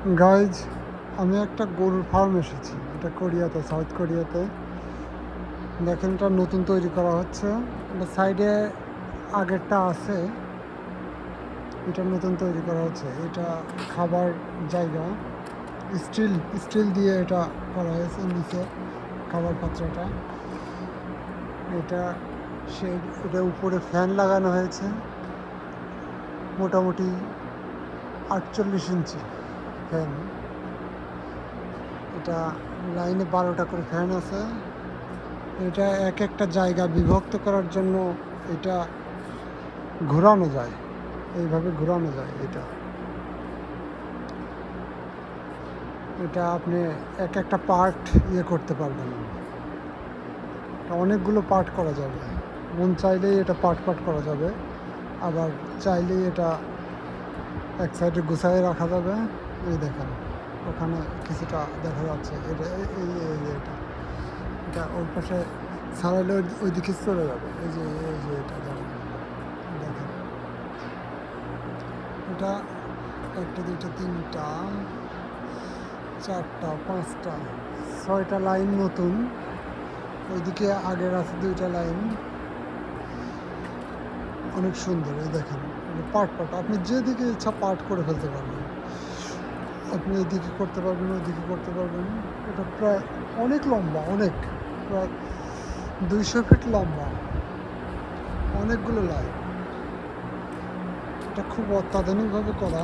Guys, আমি একটা গরুর ফার্ম এসেছি। এটা কোরিয়াতে, সাউথ কোরিয়াতে। দেখেন, এটা নতুন তৈরি করা হচ্ছে। এটা সাইডে আগেরটা আছে, এটা নতুন তৈরি করা হচ্ছে। এটা খাবার জায়গা, স্টিল স্টিল দিয়ে এটা করা হয়েছে। নিচে খাবার পাত্রটা, এটা এটা উপরে ফ্যান লাগানো হয়েছে, মোটামুটি 48 ইঞ্চি ফ্যান। এটা লাইনে 12টা করে ফ্যান আছে। এটা এক একটা জায়গা বিভক্ত করার জন্য এটা ঘোরানো যায়, এইভাবে ঘোরানো যায়। এটা আপনি এক একটা পার্ট করতে পারবেন। অনেকগুলো পার্ট করা যাবে, মন চাইলেই এটা পার্ট করা যাবে, আবার চাইলেই এটা এক সাইডে গুছাই রাখা যাবে। এই দেখেন, ওখানে কিছুটা দেখা যাচ্ছে। এটা এটা ওই পাশে সারাইলে ওই দিকে চলে যাবে। এই যে এটা দেখেন, এটা 1টা 2টা 3টা 4টা 5টা 6টা লাইন নতুন। ওইদিকে আগের আছে 2টা লাইন, অনেক সুন্দর। এই দেখেন, পার্ট আপনি যেদিকে ইচ্ছা পার্ট করে ফেলতে পারবেন। আপনি এদিকে করতে পারবেন, ওইদিকে করতে পারবেন। এটা প্রায় অনেক লম্বা, প্রায় 200 ফিট লম্বা, অনেকগুলো লাইন। এটা খুব অত্যাধুনিকভাবে করা।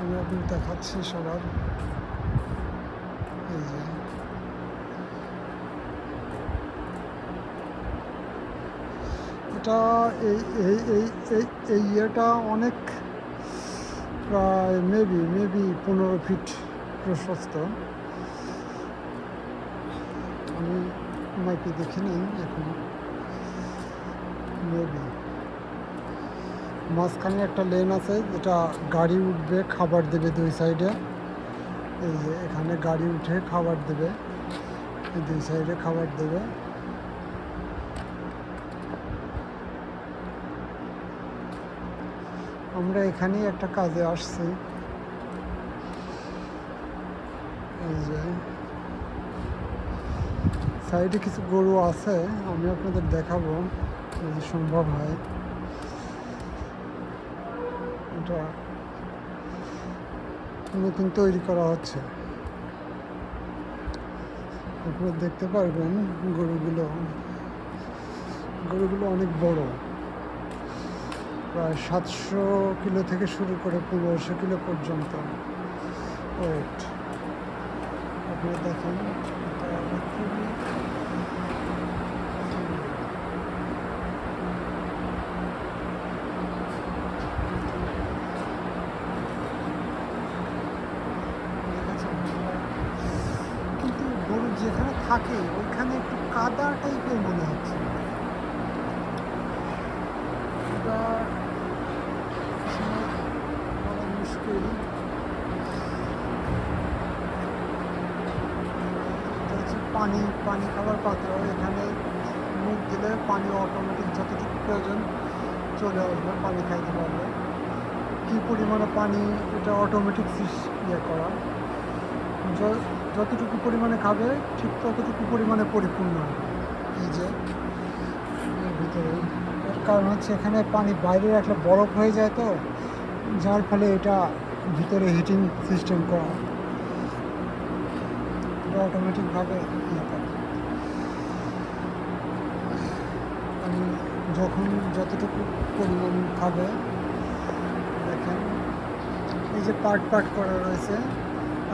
আমি আপনাকে দেখাচ্ছি সবার। এই যে এটা এই ইয়েটা অনেক, প্রায় মেবি 15 ফিট প্রশস্ত। আমি মাইকে দেখিনি এখন। মেবি মাঝখানে একটা লেন আছে, যেটা গাড়ি উঠবে, খাবার দেবে 2 সাইডে। এই যে এখানে গাড়ি উঠে খাবার দেবে, 2 সাইডে খাবার দেবে। আমরা এখানেই একটা কাজে আসছি। এই যে সাইডে কিছু গরু আছে, আমি আপনাদের দেখাবো যদি সম্ভব হয়। এটা নতুন তৈরি করা হচ্ছে, আপনারা দেখতে পারবেন। গরুগুলো অনেক বড়, প্রায় 700 কিলো থেকে শুরু করে 1500 কিলো পর্যন্ত ওয়েট। আপনারা দেখেন, খুবই কিন্তু গরু যেখানে থাকে ওইখানে একটু কাদা টাইপের মনে হচ্ছে। এটা বলা মুশকিল। এটা হচ্ছে পানি খাবার পাত্র। এখানে মুখ দিলে পানি অটোমেটিক যতটুকু প্রয়োজন চলে আসবে, পানি খাইতে পারবে। কী পরিমাণে পানি, এটা অটোমেটিক করা। যতটুকু পরিমাণে খাবে ঠিক ততটুকু পরিমাণে পরিপূর্ণ হবে। এই যে এর ভিতরে, এর কারণ হচ্ছে এখানে পানি বাইরে রাখলে বরফ হয়ে যায়, তো যার ফলে এটা ভিতরে হিটিং সিস্টেম করা, এটা অটোমেটিকভাবে করে। পানি যখন যতটুকু পরিমাণ খাবে, দেখেন এই যে পার্ট করা রয়েছে।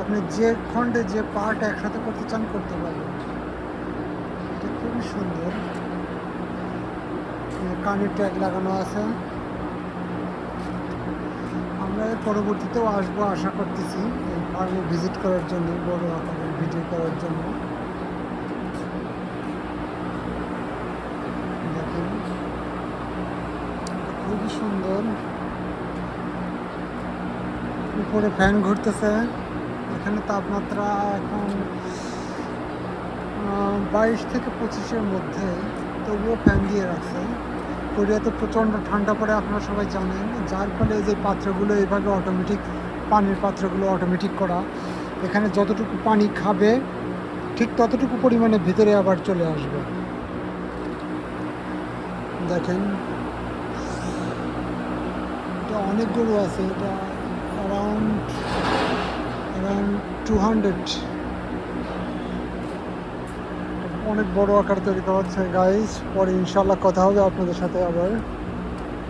আপনি যে খণ্ডে যে পার্ট একসাথে করতে চান করতে পারবেন। এটা খুবই সুন্দর। কানের ট্যাগ লাগানো আছে। আমরা এর পরবর্তীতেও আসবো আশা করতেছি, এই ফার্মে ভিজিট করার জন্য, বড় আকারের ভিডিও করার জন্য। দেখেন, খুবই সুন্দর। উপরে ফ্যান ঘুরতেছে। এখানে তাপমাত্রা এখন 22 থেকে 25-এর মধ্যে, তবুও ফ্যান দিয়ে রাখছে। কোরিয়াতে প্রচণ্ড ঠান্ডা পড়ে, আপনারা সবাই জানেন, যার ফলে এই যে পাত্রগুলো এইভাবে অটোমেটিক পানির পাত্রগুলো অটোমেটিক করা। এখানে যতটুকু পানি খাবে ঠিক ততটুকু পরিমাণে ভিতরে আবার চলে আসবে। দেখেন এটা অনেক গরু আছে, এটা অ্যারাউন্ড 200। অনেক বড় আকার তৈরি করা হচ্ছে গাইস। পরে ইনশাল্লাহ কথা হবে আপনাদের সাথে আবার।